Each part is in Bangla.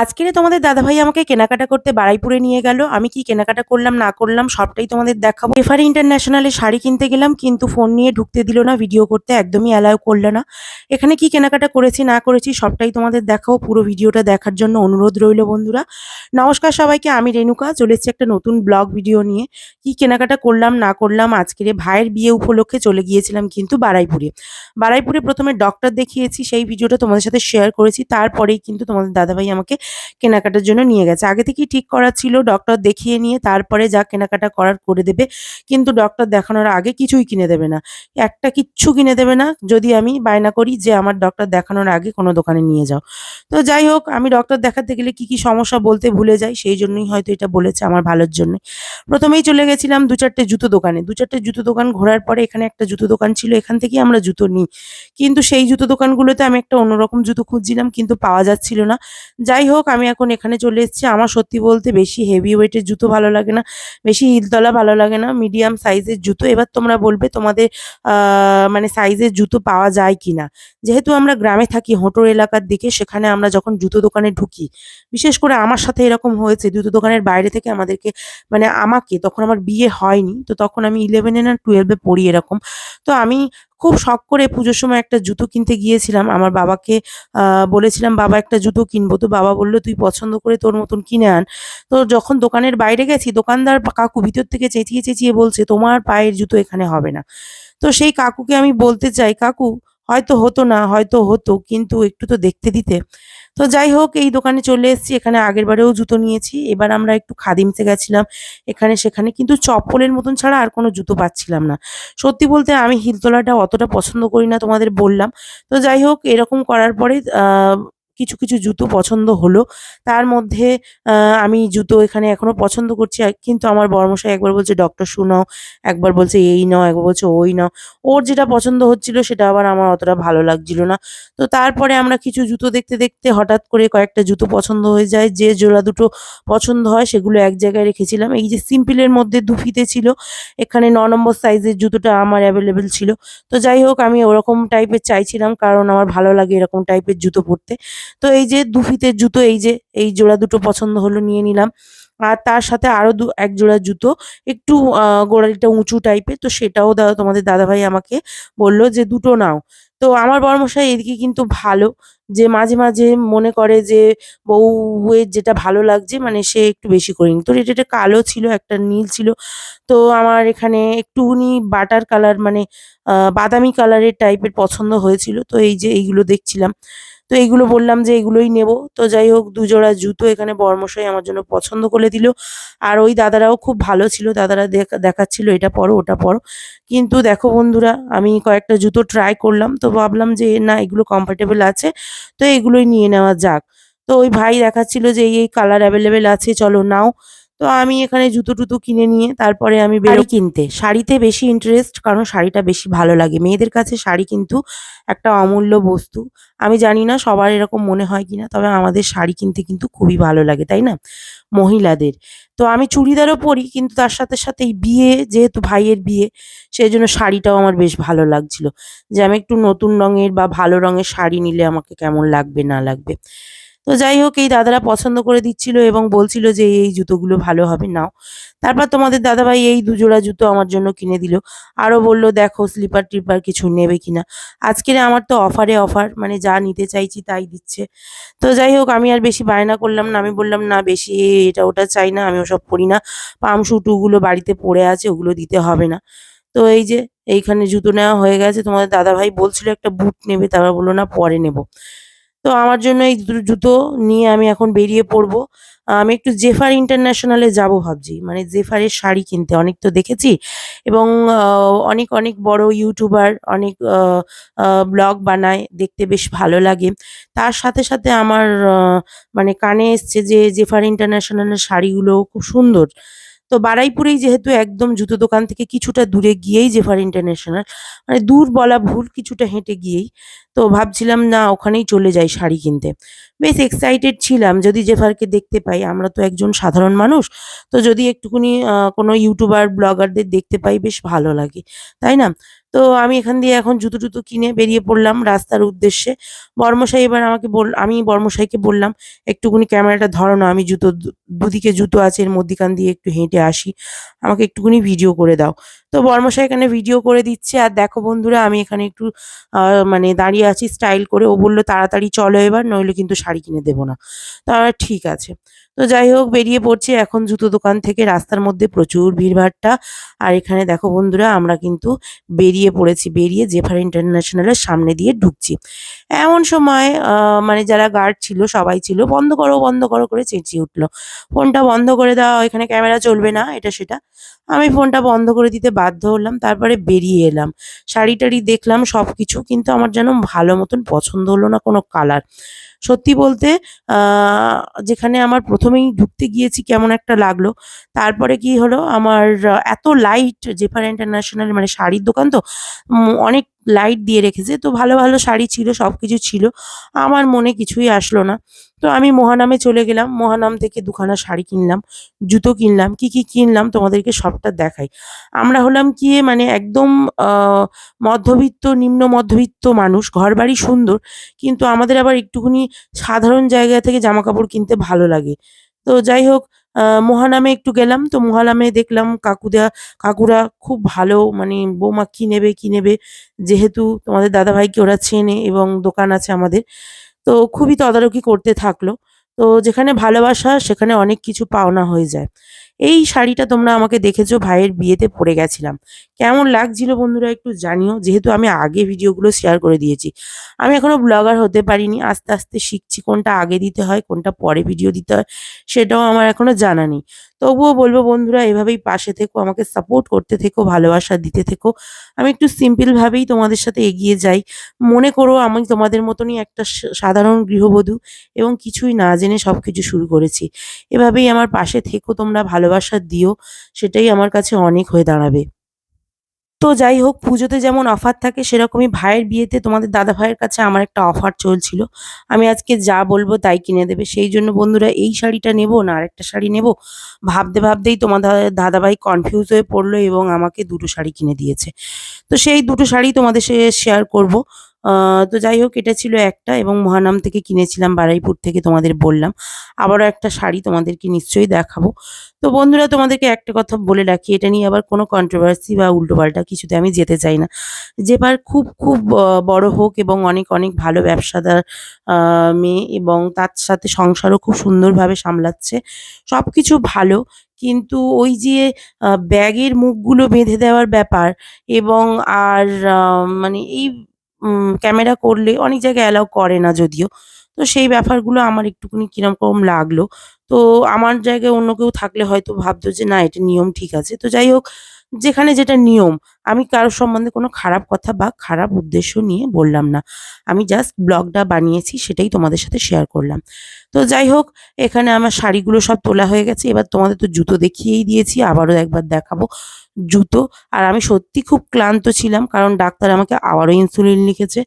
আজকে তোমাদের দাদাভাই আমাকে কেনাকাটা করতে বারুইপুরে নিয়ে গেল। আমি কি কেনাকাটা করলাম না করলাম সবটাই তোমাদের দেখাবো। রেফারি ইন্টারন্যাশনালে শাড়ি কিনতে গেলাম, কিন্তু ফোন নিয়ে ঢুকতে দিল না, ভিডিও করতে একদমই অ্যালাউ করলো না। এখানে কি কেনাকাটা করেছি না করেছি সবটাই তোমাদের দেখাবো। পুরো ভিডিওটা দেখার জন্য অনুরোধ রইল বন্ধুরা। নমস্কার সবাইকে, আমি রেণুকা চলে এসেছি একটা নতুন ব্লগ ভিডিও নিয়ে। কি কেনাকাটা করলাম না করলাম, আজকের ভাইয়ের বিয়ে উপলক্ষে চলে গিয়েছিলাম কিন্তু বারুইপুরে। বারুইপুরে প্রথমে ডক্টর দেখিয়েছি, সেই ভিডিওটা তোমাদের সাথে শেয়ার করেছি। তারপরেই কিন্তু তোমাদের দাদাভাই আমাকে কেনাকাটার জন্য নিয়ে গেছে। আগে থেকেই ঠিক করা ছিল ডক্টর দেখিয়ে নিয়ে তারপরে যা কেনাকাটা করার করে দেবে, কিন্তু ডক্টর দেখানোর আগে কিছুই কিনে দেবে না। একটা কিচ্ছু কিনে দেবে না যদি আমি বায়না করি যে আমার ডক্টর দেখানোর আগে কোনো দোকানে নিয়ে যাও। তো যাই হোক, আমি ডক্টর দেখাতে গেলে কি কি সমস্যা বলতে ভুলে যাই, সেই জন্যই হয়তো এটা বলেছে আমার ভালোর জন্য। প্রথমেই চলে গেছিলাম দু চারটে জুতো দোকানে। দু চারটে জুতো দোকান ঘোরার পরে এখানে একটা জুতো দোকান ছিল, এখান থেকেই আমরা জুতো নিই। কিন্তু সেই জুতো দোকানগুলোতে আমি একটা অন্যরকম জুতো খুঁজছিলাম, কিন্তু পাওয়া যাচ্ছিল না। যাই হোক, আমি এখন এখানে চলে এসেছি। আমার সত্যি বলতে বেশি হেভি ওয়েটের জুতো ভালো লাগে না, বেশি হিলতলা ভালো লাগে না, মিডিয়াম সাইজের জুতো। এবার তোমরা বলবে তোমাদের মানে সাইজের জুতো পাওয়া যায় কিনা। যেহেতু আমরা গ্রামে থাকি, হোটোর এলাকার দিকে, সেখানে আমরা যখন জুতো দোকানে ঢুকি, বিশেষ করে আমার সাথে এরকম হয়েছে, জুতো দোকানের বাইরে থেকে আমাদেরকে, মানে আমাকে, তখন আমার বিয়ে হয়নি, তো তখন আমি 11-এ না 12-এ পড়ি এরকম। তো আমি খুব শখ করে পুজোর সময় একটা জুতো কিনতে গিয়েছিলাম। আমার বাবাকে বলেছিলাম, বাবা একটা জুতো কিনবো। তো বাবা বলল, তুই পছন্দ করে তোর মতন কিনে আন। তো যখন দোকানের বাইরে গেছি, দোকানদার কাকু ভিতর থেকে চেঁচিয়ে চেঁচিয়ে বলছে, তোমার পায়ের জুতো এখানে হবে না। তো সেই কাকুকে আমি বলতে চাই, কাকু, হয়তো হতো না, হয়তো হতো, কিন্তু একটু তো দেখতে দিতে। তো যাই হোক, এই দোকানে চলে এসেছি। এখানে আগের বারেও জুতো নিয়েছি, এবার আমরা একটু খাদিমসে গেছিলাম, এখানে সেখানে, কিন্তু চপ্পলের মতন ছাড়া আর কোনো জুতো পাচ্ছিলাম না। সত্যি বলতে আমি হিলতলাটা অতটা পছন্দ করি না, তোমাদের বললাম। তো যাই হোক, এরকম করার পরে কিছু কিছু জুতো পছন্দ হলো। তার মধ্যে আমি জুতো এখানে এখনো পছন্দ করছি, কিন্তু আমার বড়মশাই একবার বলছে ডক্টর শু নাও, একবার বলছে এই নাও, একবার বলছে ওই নাও। ওর যেটা পছন্দ হচ্ছিল সেটা আবার আমার অতটা ভালো লাগছিল না। তো তারপরে আমরা কিছু জুতো দেখতে দেখতে হঠাৎ করে কয়েকটা জুতো পছন্দ হয়ে যায়। যে জোড়া দুটো পছন্দ হয় সেগুলো এক জায়গায় রেখেছিলাম। এই যে সিম্পলের মধ্যে 2 ফিতে ছিল, এখানে 9 নম্বর সাইজের জুতোটা আমার অ্যাভেলেবেল ছিল। তো যাই হোক, আমি ওরকম টাইপের চাইছিলাম, কারণ আমার ভালো লাগে এরকম টাইপের জুতো পরতে। তো এই যে 2 ফিতের জুতো, এই যে এই জোড়া দুটো পছন্দ হলো, নিয়ে নিলাম। আর তার সাথে আরো এক জোড়া জুতো একটু গোড়ালিটা উঁচু টাইপের, তো সেটাও তোমাদের দাদাভাই আমাকে বলল যে দুটো নাও। তো আমার বড়মশাই এদিকে কিন্তু ভালো, যে মাঝে মাঝে মনে করে যে বউয়ের যেটা ভালো লাগছে, মানে সে একটু বেশি করে নিত। তো এটা কালো ছিল, একটা নীল ছিল। তো আমার এখানে একটুখানি বাটার কালার, মানে বাদামি কালারের টাইপের পছন্দ হয়েছিল। তো এই যে এইগুলো দেখছিলাম, তো এইগুলো বললাম যে এগুলোই নেব। তো যাই হোক, 2 জোড়া জুতো এখানে বরমশাই আমার জন্য পছন্দ করে দিল। আর ওই দাদারাও খুব ভালো ছিল, দাদারা দেখাচ্ছিল এটা পরো ওটা পরো। কিন্তু দেখো বন্ধুরা, আমি কয়েকটা জুতো ট্রাই করলাম, তো ভাবলাম যে না, এগুলো কমফোর্টেবল আছে, তো এগুলোই নিয়ে নেওয়া যাক। তো ওই ভাই দেখাচ্ছিল যে এই কালার অ্যাভেলেবেল আছে, চলো নাও। তো আমি এখানে জুতো-টুতো কিনে নিয়ে তারপরে আমি শাড়ি কিনতে। শাড়িতে বেশি ইন্টারেস্ট, কারণ শাড়িটা বেশি ভালো লাগে। মেয়েদের কাছে শাড়ি কিন্তু একটা অমূল্য বস্তু। আমি জানি না সবার এরকম মনে হয় কিনা, তবে আমাদের শাড়ি কিনতে কিন্তু খুবই ভালো লাগে, তাই না? মহিলাদের। তো আমি চুড়িদারও পরি, কিন্তু তার সাথে সাথে এই বিয়ে, যেহেতু ভাইয়ের বিয়ে, সেজন্য শাড়িটাও আমার বেশ ভালো লাগছিল। যে আমি একটু নতুন রঙের বা ভালো রঙের শাড়ি নিলে আমাকে কেমন লাগবে না লাগবে। তো যাই হোক, এই দাদারা পছন্দ করে দিচ্ছিল এবং বলছিল যে এই জুতোগুলো ভালো হবে, নাও। তারপর তোমাদের দাদাভাই এই 2 জোড়া জুতো আমার জন্য কিনে দিল। আরো বলল, দেখো স্লিপার-টিপার কিছু নেবে কিনা। আজকের আমার তো অফারে অফার, মানে যা নিতে চাইছি তাই দিচ্ছে। তো যাই হোক, আমি আর বেশি বায়না করলাম না। আমি বললাম, না বেশি এটা ওটা চাই না, আমি ওসব পরি না। পাম শু টুগুলো বাড়িতে পড়ে আছে, ওগুলো দিতে হবে না। তো এই যে এইখানে জুতো নেওয়া হয়ে গেছে। তোমাদের দাদাভাই বলছিল একটা বুট নেবে, তারপর বলল না পরে নেব। তো আমার জন্য এই দুটো জুতো নিয়ে আমি এখন বেরিয়ে পড়বো। আমি একটু জেফার ইন্টারন্যাশনালে যাবো ভাবছি। মানে জেফারের শাড়ি কিনতে, অনেক তো দেখেছি, এবং অনেক অনেক বড় ইউটিউবার অনেক ব্লগ বানায়, দেখতে বেশ ভালো লাগে। তার সাথে সাথে আমার মানে কানে এসছে যে জেফার ইন্টারন্যাশনালের শাড়িগুলো খুব সুন্দর। তো বারুইপুরেই যেহেতু, একদম জুতো দোকান থেকে কিছুটা দূরে গিয়েই জেফার ইন্টারন্যাশনাল, মানে দূর বলা ভুল, কিছুটা হেঁটে গিয়েই। তো ভাবছিলাম না ওখানেই চলে যাই শাড়ি কিনতে। বেশ এক্সাইটেড ছিলাম, যদি জেফারকে দেখতে পাই। আমরা তো একজন সাধারণ মানুষ, তো যদি একটুখানি কোনো ইউটিউবার ব্লগারদের দেখতে পাই বেশ ভালো লাগে, তাই না? তো আমি এখান দিয়ে এখন জুতো টুতো কিনে বেরিয়ে পড়লাম রাস্তার উদ্দেশ্যে। বর্মশাই এবার আমাকে আমি বর্মশাইকে বললাম, "একটুখানি ক্যামেরাটা ধরো না, আমি দুদিকে জুতো আছে এর মধ্যিখান দিয়ে একটু হেঁটে আসি। আমাকে একটুখানি ভিডিও করে দাও।" তো বর্মশাই এখানে ভিডিও করে দিচ্ছে। আর দেখো বন্ধুরা, আমি এখানে একটু আ মানে দাঁড়িয়ে আছি স্টাইল করে। ও বলল, "তাড়াতাড়ি চলো এবার, নইলে কিন্তু শাড়ি কিনে দেব না।" তো আমি বললাম, "ঠিক আছে।" তো যাই হোক বেরিয়ে পড়ছি এখন জুতো দোকান থেকে। রাস্তার মধ্যে প্রচুর ভিড়ভাট্টা। আর এখানে দেখো বন্ধুরা, আমরা কিন্তু বেরিয়ে পড়েছি। বেরিয়ে জেফার ইন্টারন্যাশনালের সামনে দিয়ে ঢুকছি। এমন সময় মানে যারা গার্ড ছিল সবাই ছিল, "বন্ধ করো, বন্ধ করো" করে চেঁচিয়ে উঠল। "ফোনটা বন্ধ করে দাও, এখানে ক্যামেরা চলবে না" এটা সেটা। আমি ফোনটা বন্ধ করে দিতে বাধ্য হলাম। তারপরে বেরিয়ে এলাম। শাড়ি-টাড়ি দেখলাম সবকিছু, কিন্তু আমার যেন ভালো মতন পছন্দ হলো না কোনো কালার। সত্যি বলতে আ যেখানে আমার ১ম এই ঢুকতে গিয়েছি কেমন একটা লাগলো। তারপরে কি হলো, আমার এত লাইট, জেফার ইন্টারন্যাশনাল মানে শাড়ির দোকান তো, অনেক লাইট দিয়ে রেখেছে। তো ভালো, ভালো শাড়ি ছিল, সবকিছু ছিল। আমার মনে কিছুই আসলো না। তো আমি মহানামে চলে গেলাম। মহানাম থেকে দুখানা শাড়ি কিনলাম, জুতো কিনলাম। কি, কি কিনলাম তোমাদেরকে সবটা দেখাই। আমরা হলাম গিয়ে মানে একদম আ মধ্যবিত্ত, নিম্ন মধ্যবিত্ত মানুষ। ঘরবাড়ি সুন্দর, কিন্তু আমাদের আবার একটুখানি সাধারণ জায়গা থেকে জামাকাপড় কিনতে ভালো লাগে। তো যাই হোক, মহানামে একটু গেলাম। তো মহানামে দেখলাম কাকুরা খুব ভালো, মানে বৌমা কি নেবে, কি নেবে? যেহেতু তোমাদের দাদাভাইকে ওরা চেনে এবং দোকান আছে আমাদের। তো খুবই তদারকি করতে থাকলো। তো যেখানে ভালোবাসা সেখানে অনেক কিছু পাওনা হয়ে যায়। এই শাড়িটা তোমরা আমাকে দেখেছো ভাইয়ের বিয়েতে পরে গেছিলাম। কেমন লাগছিল বন্ধুরা একটু জানিও। যেহেতু আমি আগে ভিডিওগুলো শেয়ার করে দিয়েছি। আমি এখনো ব্লগার হতে পারিনি। আস্তে, আস্তে শিখছি কোনটা আগে দিতে হয়, কোনটা পরে ভিডিও দিতে হয়, সেটাও আমার এখনো জানা নেই। তবুও বলব বন্ধুরা, এভাবেই পাশে থেকো, আমাকে সাপোর্ট করতে থেকো, ভালোবাসা দিতে থেকো। আমি একটু সিম্পল ভাবেই তোমাদের সাথে এগিয়ে যাই। মনে করো আমি তোমাদের মতনই একটা সাধারণ গৃহবধূ এবং কিছুই না জেনে সবকিছু শুরু করেছি। এভাবেই আমার পাশে থেকো তোমরা, ভালোবাসা দিও। সেটাই আমার কাছে অনেক হয়ে দাঁড়াবে। তো যাই হোক, পুজোতে যেমন অফার থাকে সেরকমই ভাইয়ের বিয়েতে তোমাদের দাদাভাইয়ের কাছে আমার একটা অফার চলছিল। আমি আজকে যা বলবো তাই কিনে দেবে। সেই জন্য বন্ধুরা, এই শাড়িটা নেবো না আরেকটা শাড়ি নেবো, ভাবতে ভাবতেই তোমাদের দাদাভাই কনফিউজ হয়ে পড়লো এবং আমাকে ২ টো শাড়ি কিনে দিয়েছে। তো সেই ২ টো শাড়ি তোমাদের শেয়ার করব। আ তো যাই হোক, এটা ছিল একটা এবং মহানাম থেকে কিনেছিলাম, বারুইপুর থেকে তোমাদের বললাম। আবারও একটা শাড়ি তোমাদেরকে নিশ্চয়ই দেখাবো। তো বন্ধুরা, তোমাদেরকে একটা কথা বলে রাখি, এটা নিয়ে আবার কোনো কন্ট্রোভার্সি বা উল্টোপাল্টা কিছুতে আমি যেতে চাই না। যেবার খুব, খুব বড় হোক এবং অনেক, অনেক ভালো ব্যবসাদার আ মেয়ে এবং তার সাথে সংসারও খুব সুন্দরভাবে সামলাচ্ছে। সবকিছু ভালো। কিন্তু ওই যে ব্যাগের মুখগুলো বেঁধে দেওয়ার ব্যাপার এবং আর আ মানে এই ক্যামেরা করলে অনেক জায়গায় অ্যালাও করে না যদিও। তো সেই ব্যাপারগুলো আমার একটুখানি কিরকম লাগলো। তো আমার জায়গায় অন্য কেউ থাকলে হয়তো ভাবতো যে না, এটা নিয়ম ঠিক আছে। তো যাই হোক, যেখানে যেটা নিয়ম, আমি কারো সম্বন্ধে কোনো খারাপ কথা বা খারাপ উদ্দেশ্য নিয়ে বললাম না। আমি জাস্ট ব্লগটা বানিয়েছি, সেটাই তোমাদের সাথে শেয়ার করলাম। তো যাই হোক, এখানে আমার শাড়িগুলো সব তোলা হয়ে গেছে। এবার তোমাদের তো জুতো দেখিয়েই দিয়েছি, আবারও একবার দেখাবো জুতো। আর আমি সত্যি খুব ক্লান্ত ছিলাম, কারণ ডাক্তার আমাকে আবারও ইনসুলিন লিখেছে।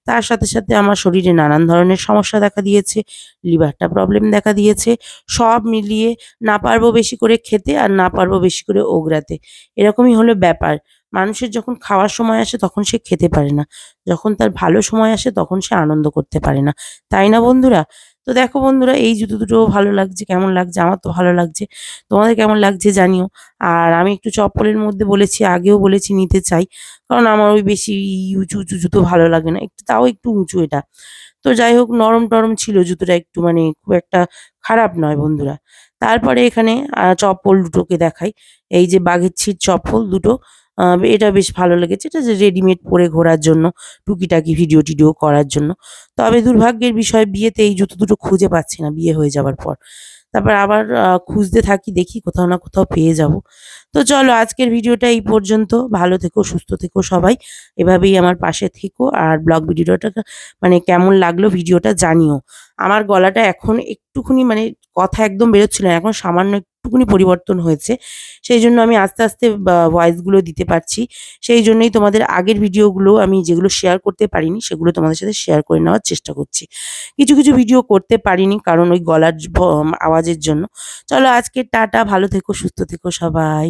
তার সাথে, সাথে আমার শরীরে নানান ধরনের সমস্যা দেখা দিয়েছে। লিভারটা প্রবলেম দেখা দিয়েছে। সব মিলিয়ে না পারবো বেশি করে খেতে আর না পারবো বেশি করে ওগড়াতে। এরকমই হলো ব্যাপার। মানুষের যখন খাওয়ার সময় আসে তখন সে খেতে পারে না। যখন তার ভালো সময় আসে তখন সে আনন্দ করতে পারে না। তাই না বন্ধুরা? তো দেখো বন্ধুরা, এই জুতো দুটোও ভালো লাগছে। কেমন লাগছে? আমার তো ভালো লাগছে। তোমাদের কেমন লাগছে জানিও। আর আমি একটু চপ্পলের মধ্যে বলেছি, আগেও বলেছি নিতে চাই। কারণ আমার ওই বেশি উঁচু, উঁচু জুতো ভালো লাগে না। তাও একটু উঁচু এটা। তো যাই হোক, নরম-টরম ছিল জুতোটা, একটু মানে খুব একটা খারাপ নয় বন্ধুরা। তারপরে এখানে চপ্পল দুটোকে দেখাই। এই যে বাঘের ছিট চপ্পল দুটো, আ এটা বেশ ভালো লেগেছে। এটা যে রেডিমেড পরে ঘোরার জন্য, টুকিটাকি ভিডিও-টিডিও করার জন্য। তবে দুর্ভাগ্যের বিষয়, বিয়েতে এই জুতো দুটো খুঁজে পাচ্ছি না বিয়ে হয়ে যাবার পর। তারপর আবার খুঁজতে থাকি, দেখি কোথাও না কোথাও পেয়ে যাবো। তো চলো, আজকের ভিডিওটা এই পর্যন্ত। ভালো থেকো, সুস্থ থেকো সবাই। এভাবেই আমার পাশে থেকো আর ব্লগ ভিডিওটা মানে কেমন লাগলো ভিডিওটা জানিও। আমার গলাটা এখন একটুখানি মানে কথা একদম বেরোচ্ছিল না। এখন সামান্য একটুখানি পরিবর্তন হয়েছে। সেইজন্য আমি আস্তে, আস্তে ভয়েস গুলো দিতে পারছি। সেইজন্যই তোমাদের আগের ভিডিওগুলো আমি যেগুলো শেয়ার করতে পারিনি সেগুলো তোমাদের সাথে শেয়ার করে নেওয়ার চেষ্টা করছি। কিছু, কিছু ভিডিও করতে পারিনি কারণ ওই গলার আওয়াজের জন্য। চলো আজকে টাটা, ভালো থেকো, সুস্থ থেকো সবাই।